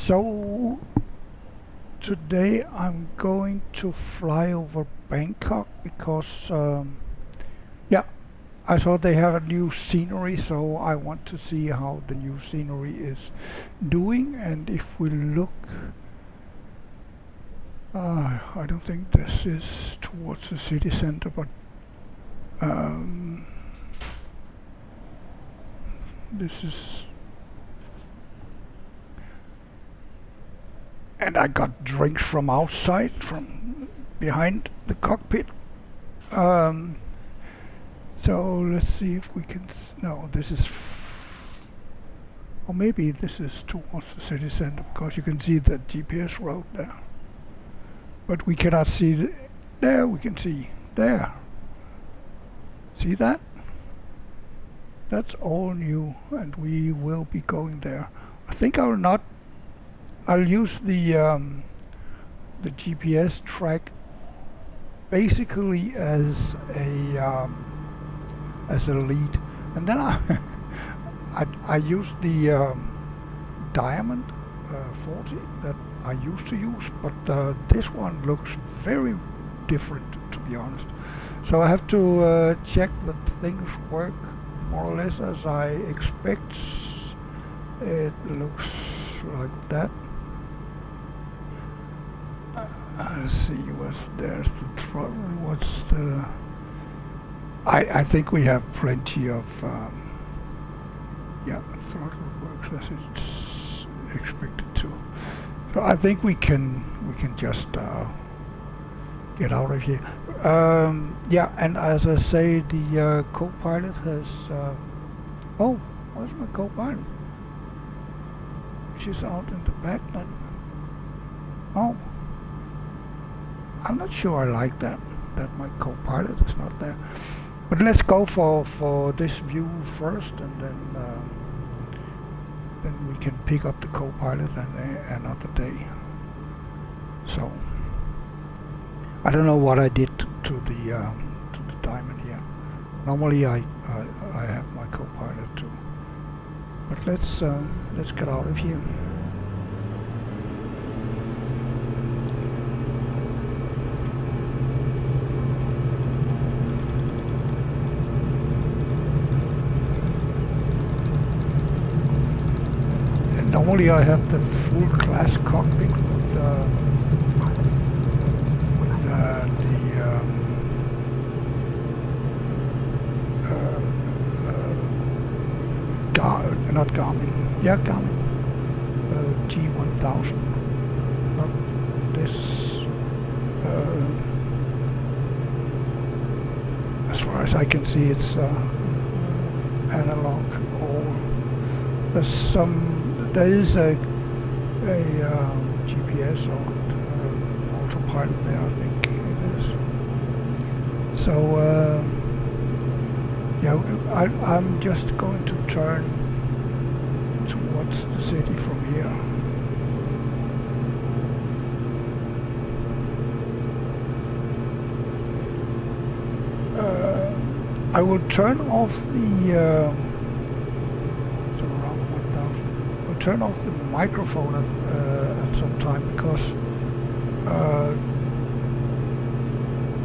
So today I'm going to fly over Bangkok because yeah, I saw they have a new scenery, so I want to see how the new scenery is doing. And if we look, I don't think this is towards the city center, but this is. And I got drinks from outside, from behind the cockpit. So let's see if we can. No, this is. Or maybe this is towards the city center because you can see the GPS road there. But we cannot see there. We can see there. See that? That's all new, and we will be going there. I think I will not. I'll use the GPS track basically as a lead, and then I use the Diamond 40 that I used to use, but this one looks very different, to be honest. So I have to check that things work more or less as I expect. It looks like that. Let's see, there's the throttle, what's the... I think we have plenty of... yeah, the throttle works as it's expected to. So I think we can just get out of here. Yeah, and as I say, the co-pilot has... oh, where's my co-pilot? She's out in the back then. Oh. I'm not sure I like that my co-pilot is not there. But let's go for this view first, and then we can pick up the co-pilot another day. So I don't know what I did to the Diamond here. Normally I have my co-pilot too. But let's get out of here. Normally I have the full class cockpit with the not Garmin, yeah, Garmin G1000. Not this. As far as I can see, it's analog. Or there is a GPS or autopilot there, I think it is. So yeah, I'm just going to turn towards the city from here. I will turn off the turn off the microphone at some time because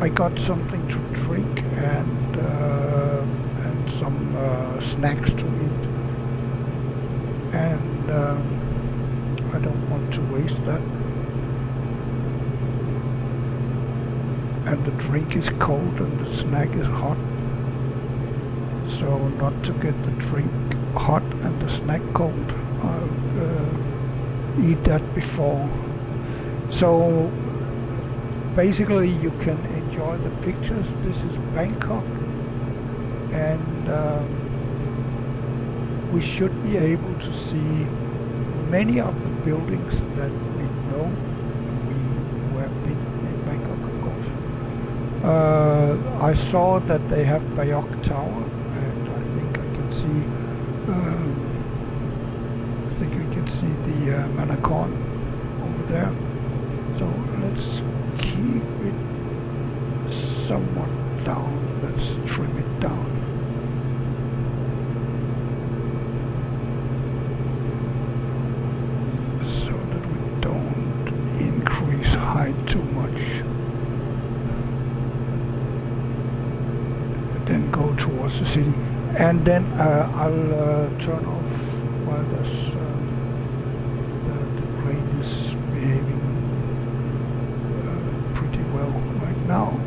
I got something to drink and some snacks to eat, and I don't want to waste that. And the drink is cold and the snack is hot, so not to get the drink hot and the snack cold, I'll eat that before. So basically you can enjoy the pictures. This is Bangkok, and we should be able to see many of the buildings that we know. We have been in Bangkok, of course. I saw that they have Pahon Tower, and I think I can see see the Manakon over there. So let's keep it somewhat down. Let's trim it down. So the right too much. Then go towards the city, and then I'll turn off while the plane is behaving pretty well right now.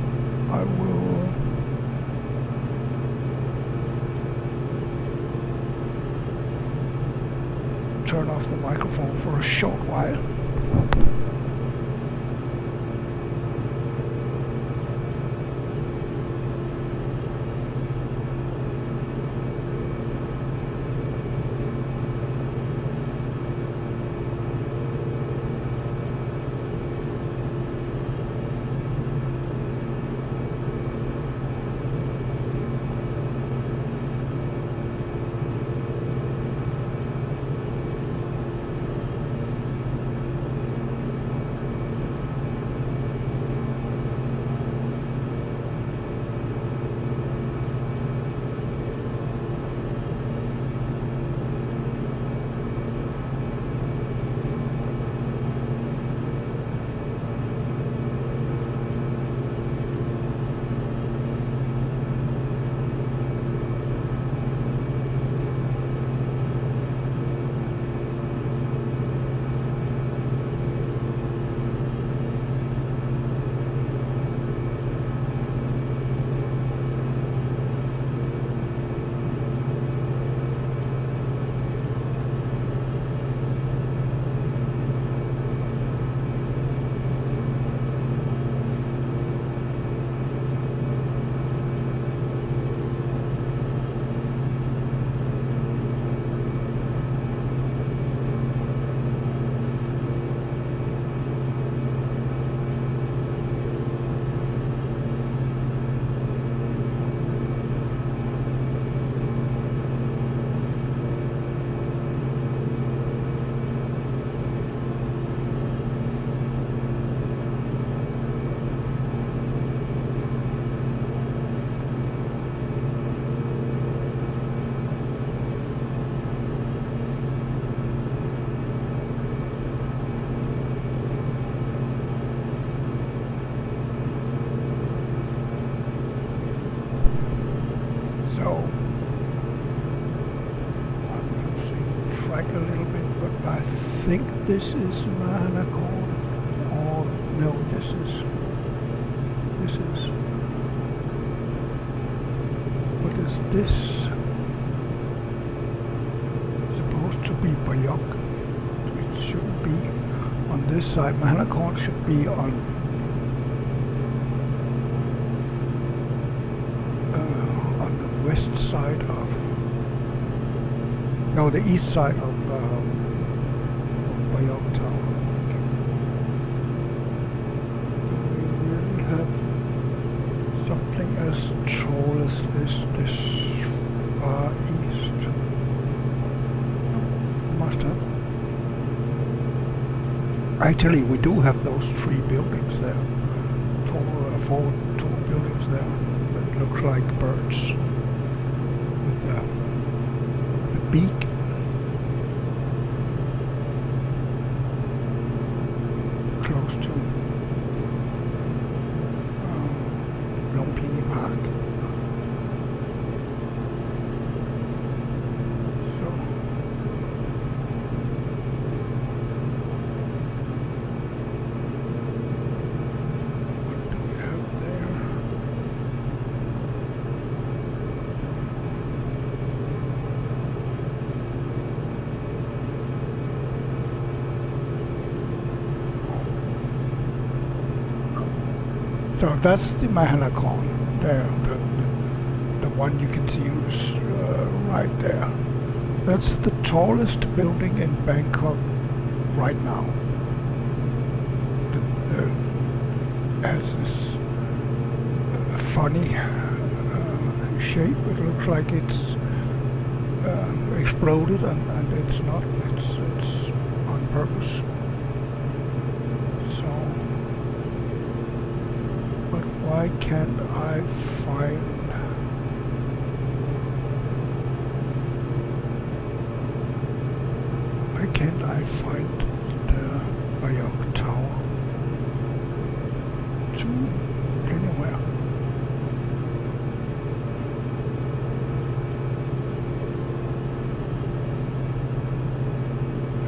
I will turn off the microphone for a short while. I think this is Manacor, or no, this is, what is this? Supposed to be Bayok. It shouldn't be on this side. Manacor should be on the west side of, no, the east side of Bayok Tower, I think. Do we really have something as tall as this far east? No, must have. Actually, we do have those three buildings there. Four tall buildings there that look like birds with the beak. Close to Lumpini Park. So what do we have there? So that's the Mahanakon there, the one you can see who's right there. That's the tallest building in Bangkok right now. It has this funny shape. It looks like it's exploded, and it's not. It's on purpose. Why can't I find the Bayok Tower? to anywhere.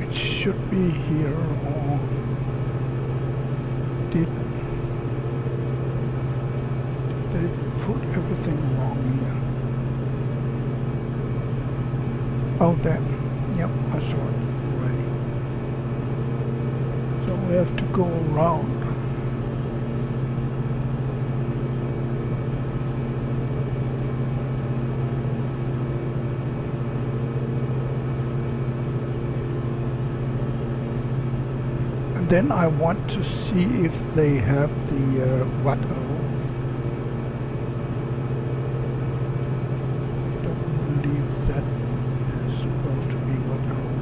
It should be here, or did they put everything wrong here? Oh, that. Yep, I saw it already. So we have to go around. And then I want to see if they have the Wat Arun. I don't believe that is supposed to be Wat Arun.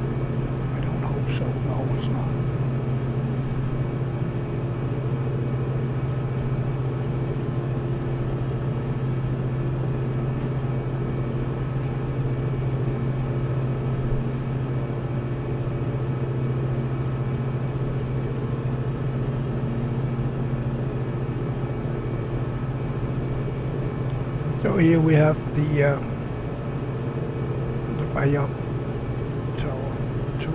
I don't hope so. No, it's not. So here we have the Pahon Tower 2,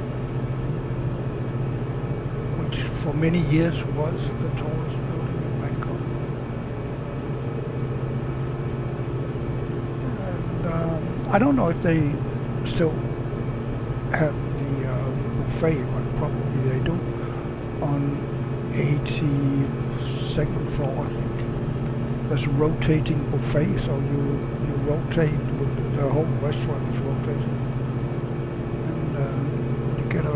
which for many years was the tallest building in Bangkok. And I don't know if they still have the buffet, but probably they do, on 82nd floor, I think. There's a rotating buffet, so you rotate with the whole restaurant is rotating, and you get a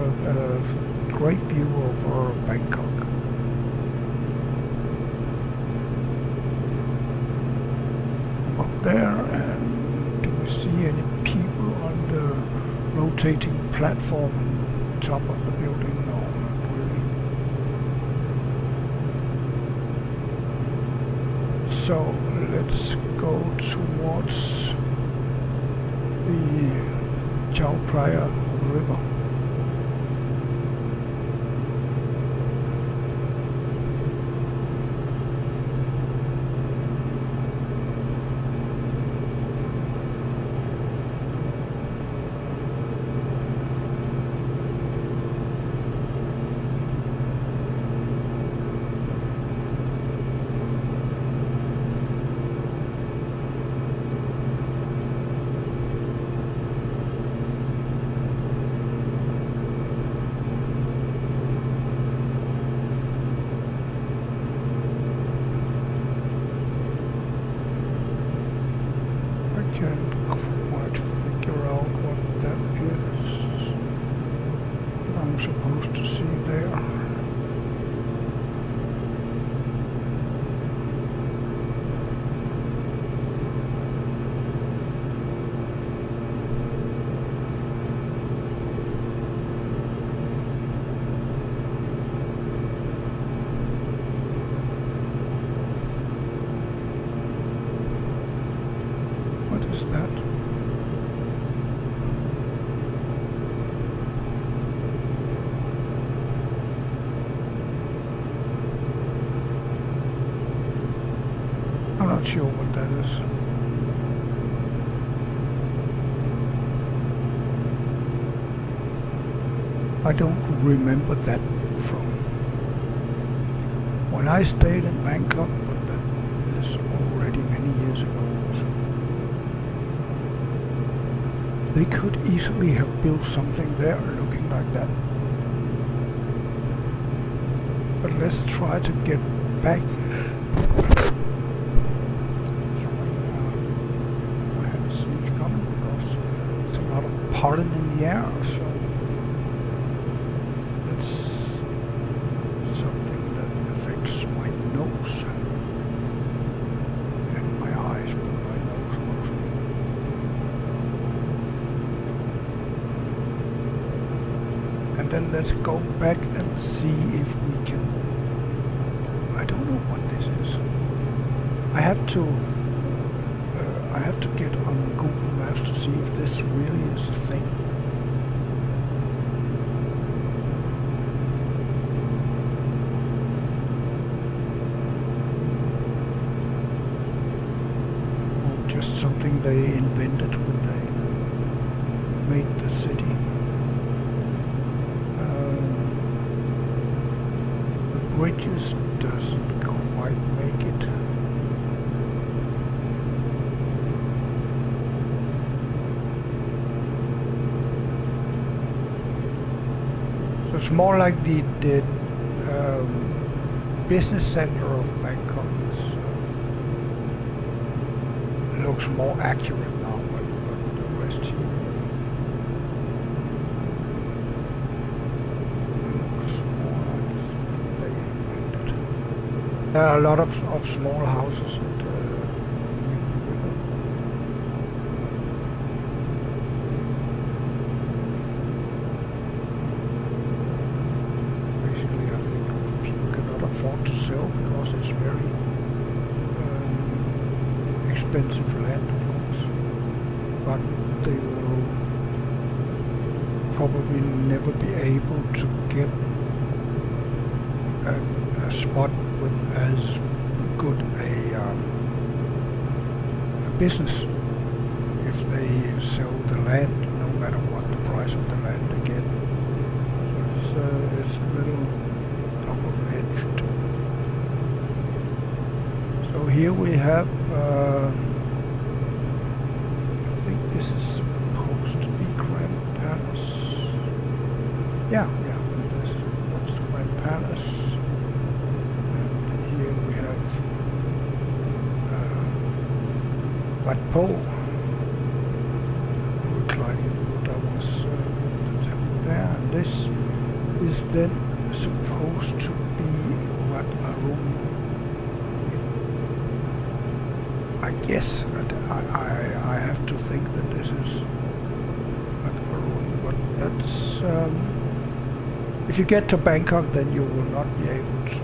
great view over Bangkok. Up there, and do we see any people on the rotating platform on top of the building? No, not really. So let's go towards the Lat Prao I River. Supposed to see there. What is that? I'm not sure what that is. I don't remember that from when I stayed in Bangkok, but that is already many years ago. So they could easily have built something there looking like that. But let's try to get back. Pollen in the air, so that's something that affects my nose and my eyes, but my nose mostly. And then let's go back and see if we can. I don't know what this is. I have to get on Google Maps to see if this really is a thing. bridges doesn't quite make it. So it's more like the business center of Bangkok looks more accurate now, but the rest here looks more like they invented. There are a lot of small houses and basically I think people cannot afford to sell because it's very expensive land, of course, but they will probably never be able to get a spot with as good a business if they sell the land, no matter what the price of the land they get. So it's a little double-edged. So here we have, I think this is supposed to be Grand Palace. Yeah, that's the Grand Palace. And here we have Wat Prao I, reclining Buddha was the temple there. And this is then supposed to be Wat Arun. I guess, but I have to think that this is Lat Prao I, but that's if you get to Bangkok, then you will not be able to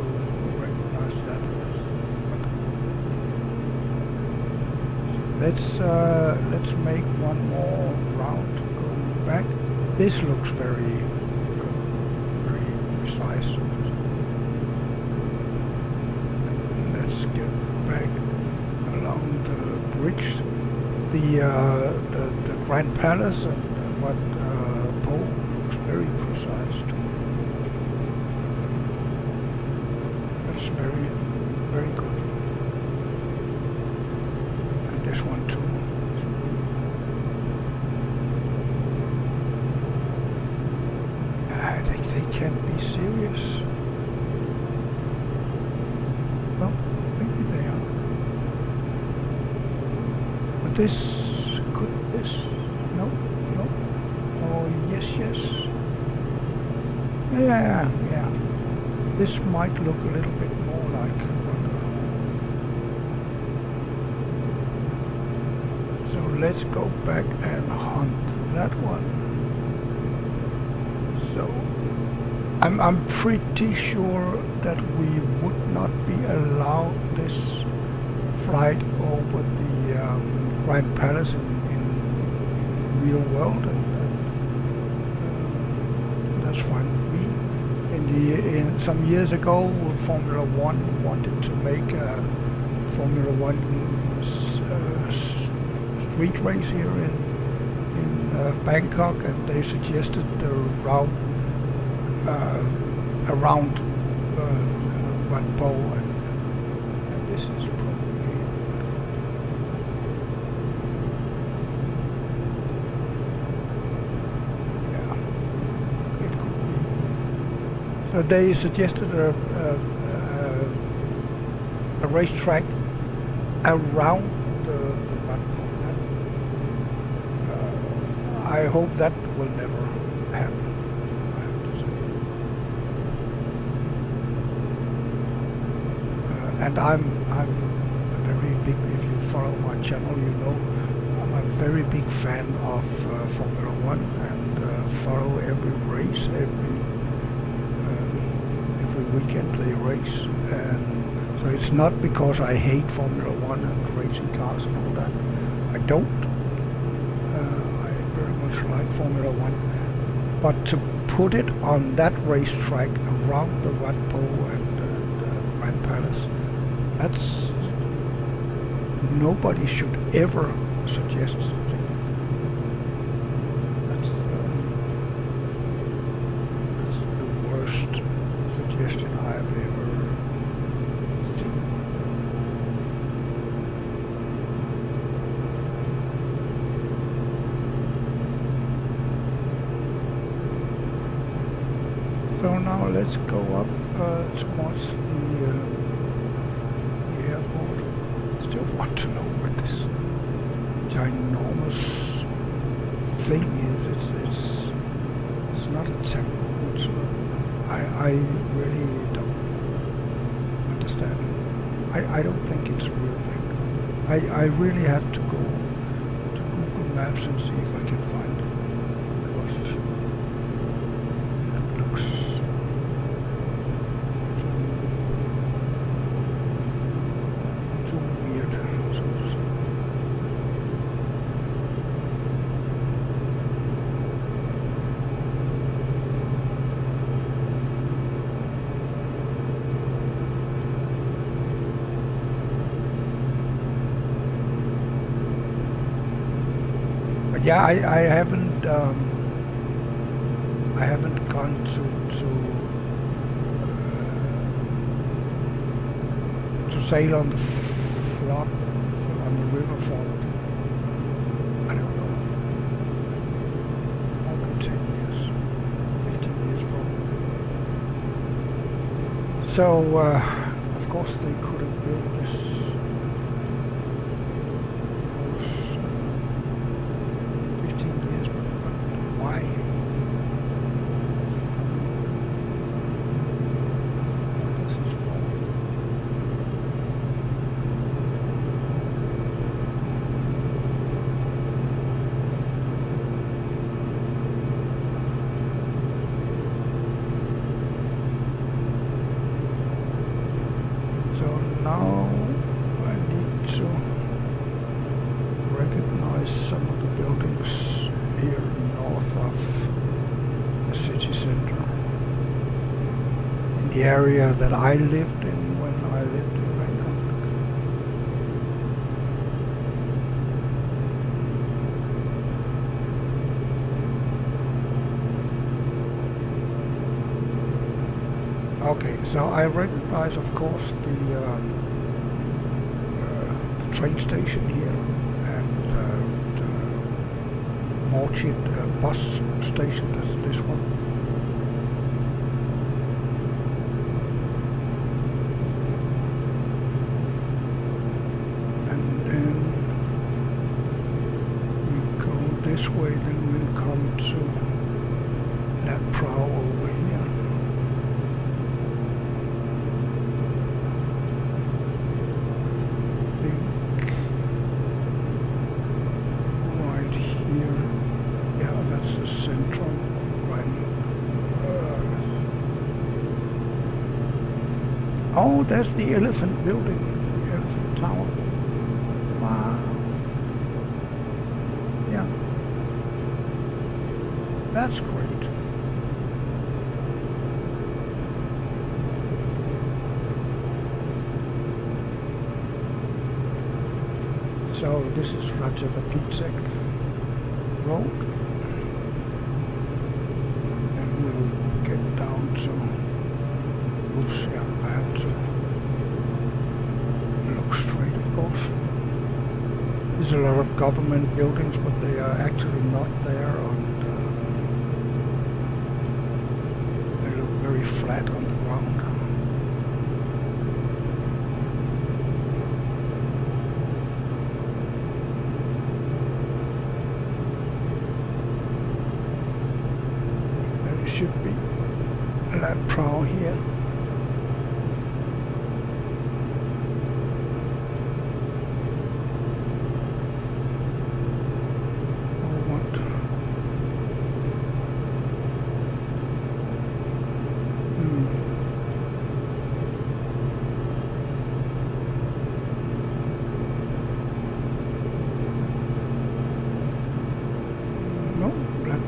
recognize that as Lat Prao I. Let's make one more round going back. This looks very precise. Let's get back along the bridge, the Grand Palace and Wat Prao looks very precise too. That's very, very good. And this one too. I think they can't be serious. Well, maybe they are. This, no, oh yes, yeah, this might look a little bit more like Wat Arun. So let's go back and hunt that one. So I'm pretty sure that we would not be allowed this flight over the Grand Palace in real world, and that's fine with me. In some years ago, Formula One wanted to make a Formula One street race here in Bangkok, and they suggested the route around Wat Prao, and this is probably. So they suggested a racetrack around the Wat Prao. I hope that will never happen, I have to say. And I'm a very big, if you follow my channel, you know I'm a very big fan of Formula One, and follow every race, every weekend they race. And so it's not because I hate Formula One and racing cars and all that. I don't. I very much like Formula One, but to put it on that racetrack around the Wat Prao and the Grand Palace, that's, nobody should ever suggest something. That's the worst suggestion I have ever So now let's go up towards the airport. Still want to know what this ginormous thing is. It's not a temple. I really don't understand. I don't think it's a real thing. I really have to go to Google Maps and see if I can find it. Because that looks too weird. So to say. Yeah, I haven't gone to sail on the flood on the river for I don't know, more than 10 years, 15 years probably. So of course they could have built this. Some of the buildings here north of the city center, in the area that I lived in when I lived in Bangkok. Okay, so I recognize, of course, the train station here. Orchard bus station, that's this one. And then we go this way, then we'll come to Lat Prao over here. Oh, there's the elephant building, the elephant tower. Wow. Yeah. That's great. So this is Ratchabapitsek Road. And we'll get down to, oops, yeah. I have to look straight, of course. There's a lot of government buildings, but they are actually not there, and they look very flat on the ground. There should be Lat Prao here.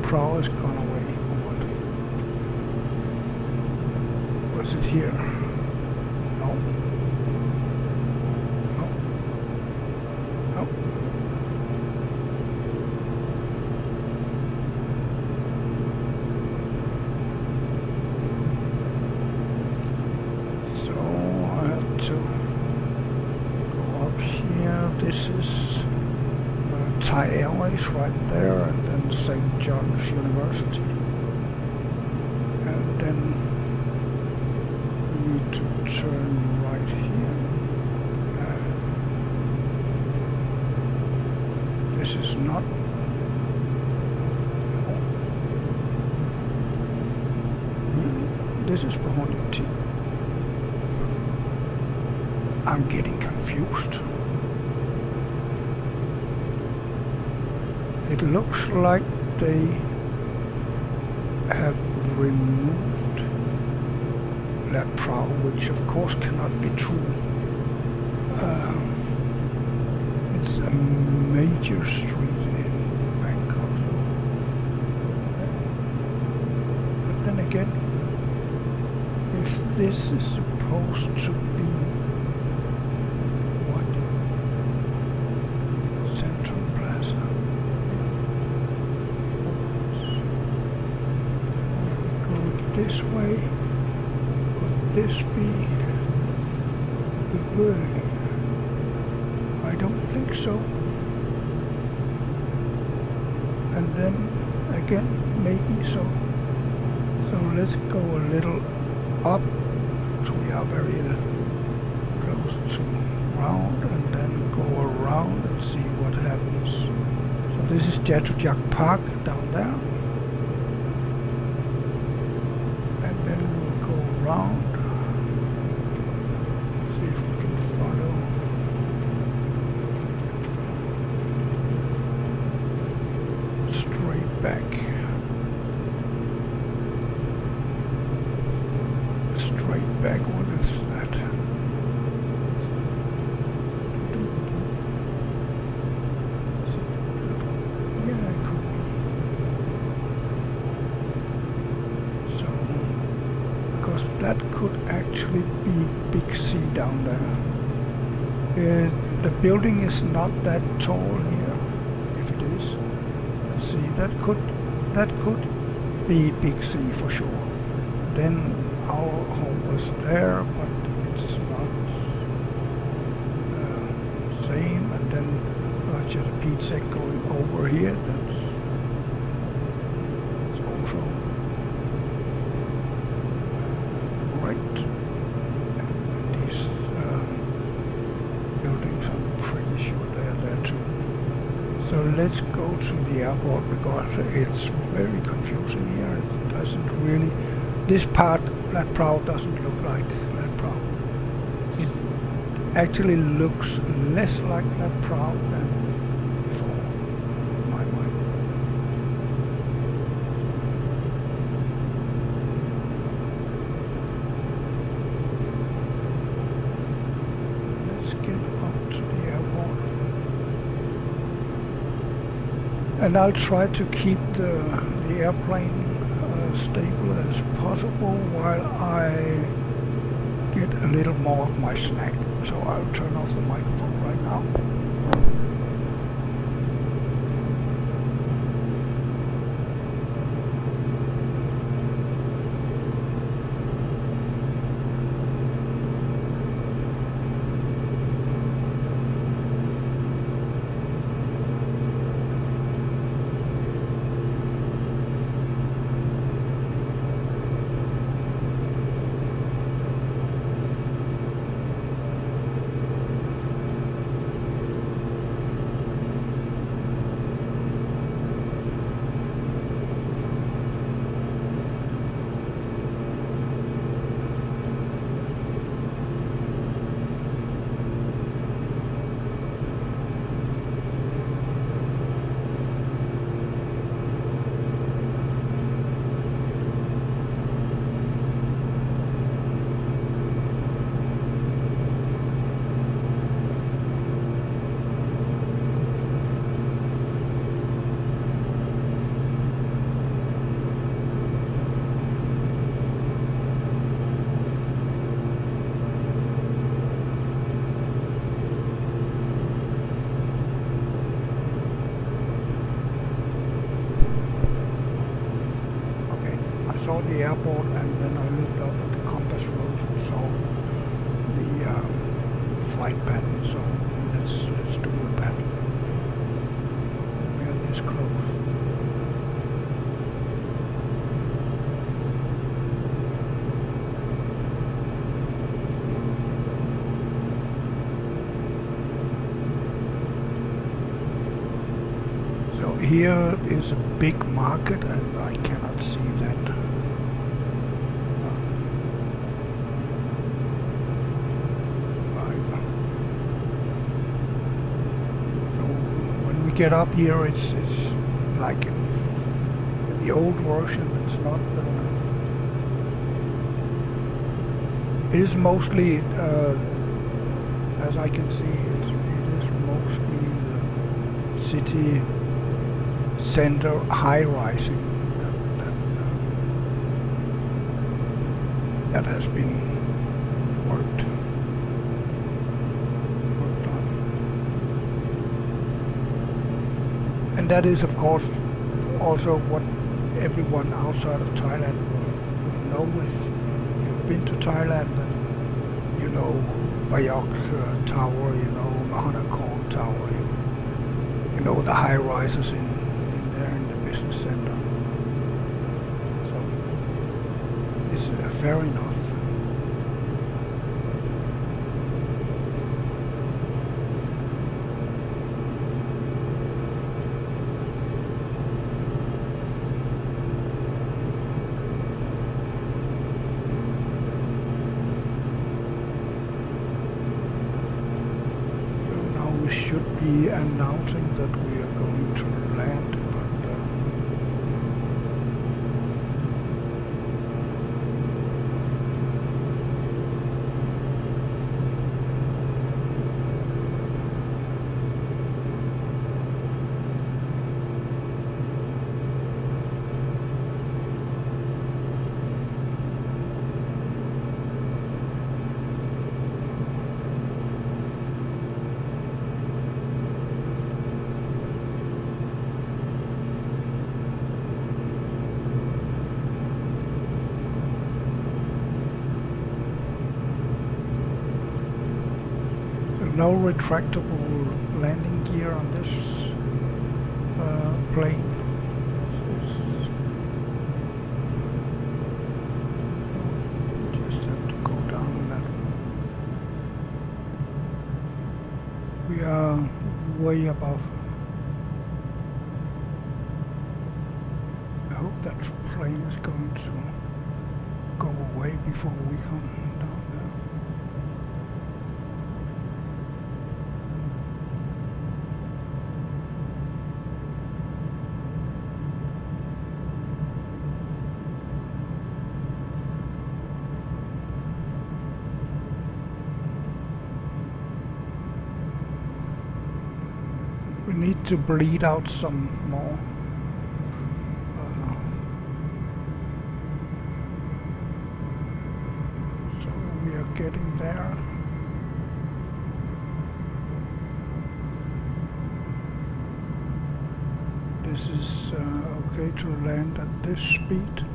Prao has gone away. Was it here? No. No. No. So I have to go up here. This is Thai Airways right there, and then St. John's University, and then to turn right here. This is not. This is Pahon Yothin. I'm getting confused. It looks like they have removed Lat Prao, which of course cannot be true. It's a major street in Bangkok. But then again, if this is supposed to be what? Central Plaza. Go this way. Could this be the way? I don't think so. And then again, maybe so. So let's go a little up, so we are very close to round, and then go around and see what happens. So this is Jatujak Park down there, and then we'll go around, see if we can follow. Straight back. Back, what is that? Yeah, it could be. So, because that could actually be Big C down there. The building is not that tall here, if it is. Let's see, that could be Big C for sure. Then our home was there, but it's not same. And then Roger the Pizza going over here. That's also right. And these buildings, I'm pretty sure they're there too. So let's go to the airport because it's very confusing here. It doesn't really. This part, Lat Prao, doesn't look like Lat Prao. It actually looks less like Lat Prao than before, in my mind. Let's get up to the airport. And I'll try to keep the airplane stable as possible while I get a little more of my snack. So I'll turn off the microphone right now. Saw the airport, and then I looked up at the compass rose and saw the flight pattern. So let's do the pattern. We are this close. here is a big market, and I cannot see that. Either. So when we get up here, it's like in the old version. It's not. It is mostly, as I can see, it is mostly the city center high-rising that has been worked on. And that is, of course, also what everyone outside of Thailand will know. If you've been to Thailand, then you know Bayok Tower, you know Mahanakon Tower, you know the high-rises in there in the business center. So it's fair enough. Should be announcing that we are going to land, but no retractable landing gear on this plane. So just have to go down on that. We are way above. I hope that plane is going to go away before we come down there. We need to bleed out some more. So we are getting there. This is okay to land at this speed.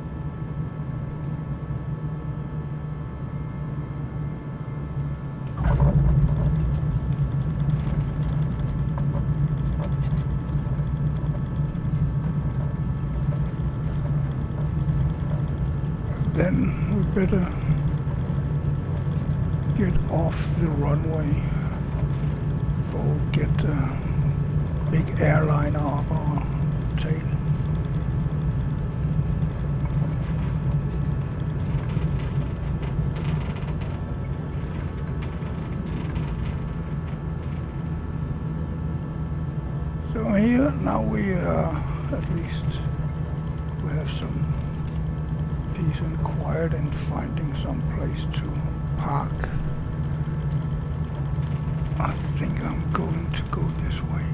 Then we better get off the runway before we get a big airliner up our tail. So here now we at least we have some peace and quiet and finding some place to park. I think I'm going to go this way.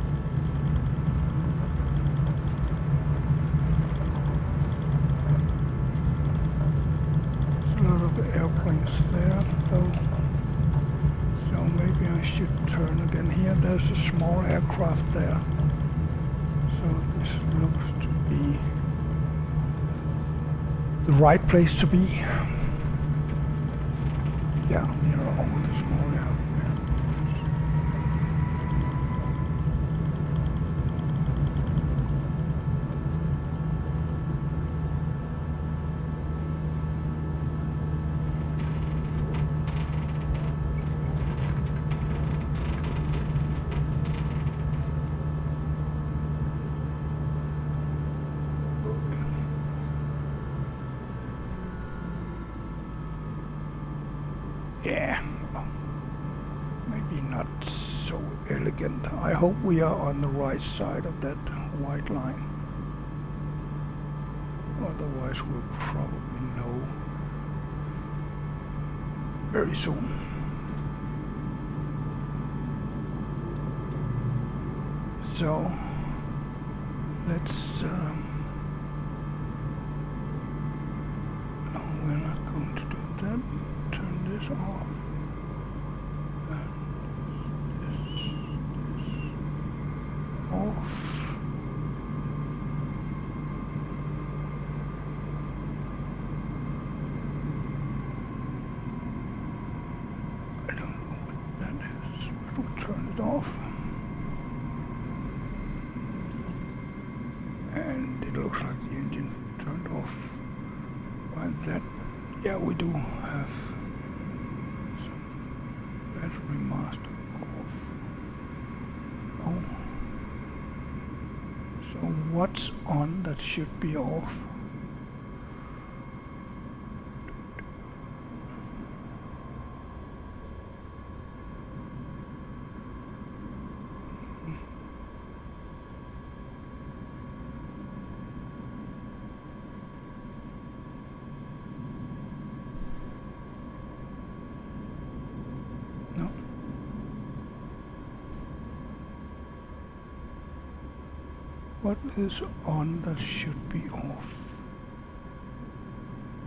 There's a lot of airplanes there though, so maybe I should turn again here. There's a small aircraft there, so this looks to be the right place to be. Yeah, near all the small airplanes. Yeah, maybe not so elegant. I hope we are on the right side of that white line. Otherwise we'll probably know very soon. So let's no, we're not going to do that. Turn this off. This off. I don't know what that is, but we'll turn it off. And it looks like the engine turned off. Why is that? Yeah, we do have some battery master off. Oh. So what's on that should be off? What is on that should be off?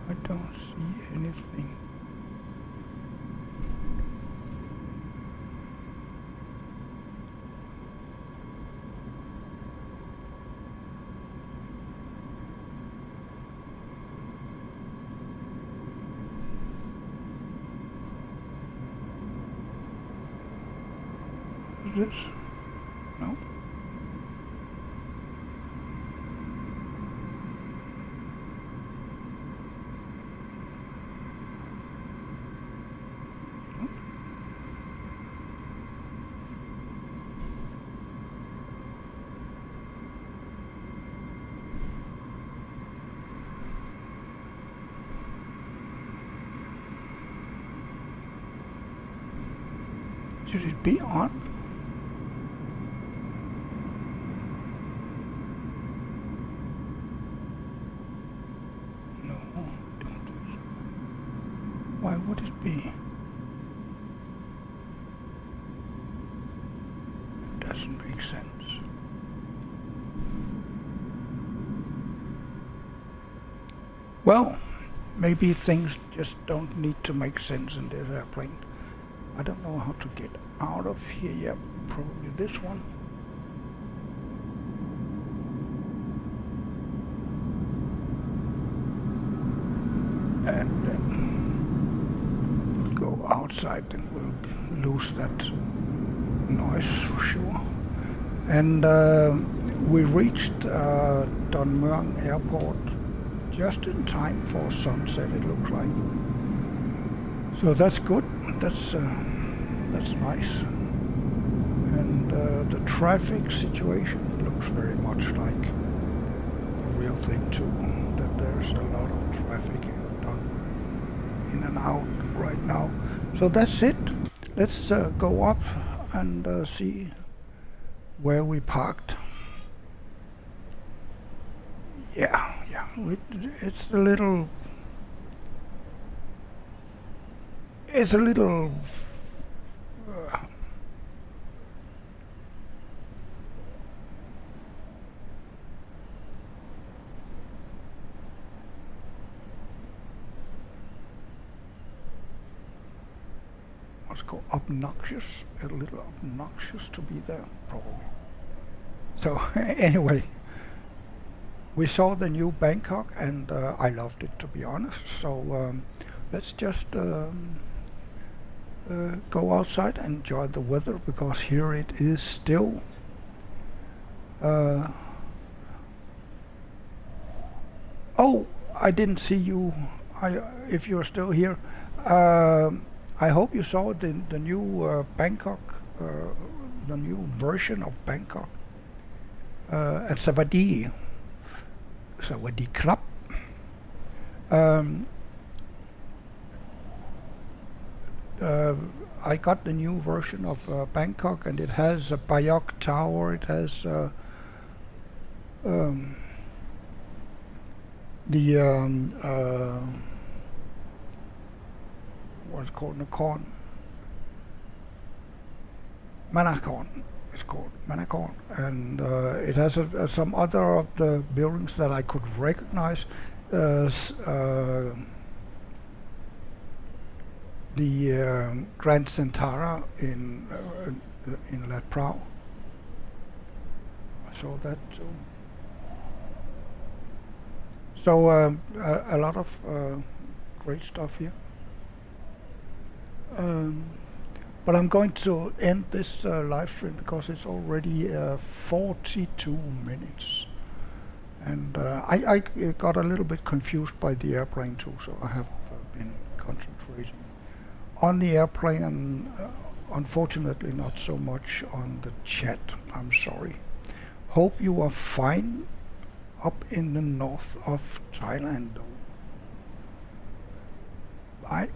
I don't see anything. Is this? No. Should it be on? No, I don't think so. Why would it be? It doesn't make sense. Well, maybe things just don't need to make sense in this airplane. I don't know how to get out of here. Yeah, probably this one. And then we'll go outside, then we'll lose that noise for sure. And we reached Don Mueang Airport just in time for sunset, it looks like. So that's good. That's nice. And the traffic situation looks very much like the real thing too. That there's a lot of traffic in and out right now. So that's it. Let's go up and see where we parked. Yeah. It's a little. What's called obnoxious? A little obnoxious to be there, probably. So anyway, we saw the new Bangkok, and I loved it, to be honest. So let's just go outside and enjoy the weather, because here it is still. Oh, I didn't see you. If you're still here, I hope you saw the new Bangkok, the new version of Bangkok at Savadi Club. I got the new version of Bangkok, and it has a Bayok Tower. It has um, the what's called Nakorn, Manakorn. It's called Manakorn, and it has some other of the buildings that I could recognize. The Grand Centara in Lat Prao. I saw that too. So a lot of great stuff here. But I'm going to end this live stream because it's already 42 minutes. And I got a little bit confused by the airplane too, so I have been concentrating on the airplane and unfortunately not so much on the chat. I'm sorry. Hope you are fine up in the north of Thailand though. Bye.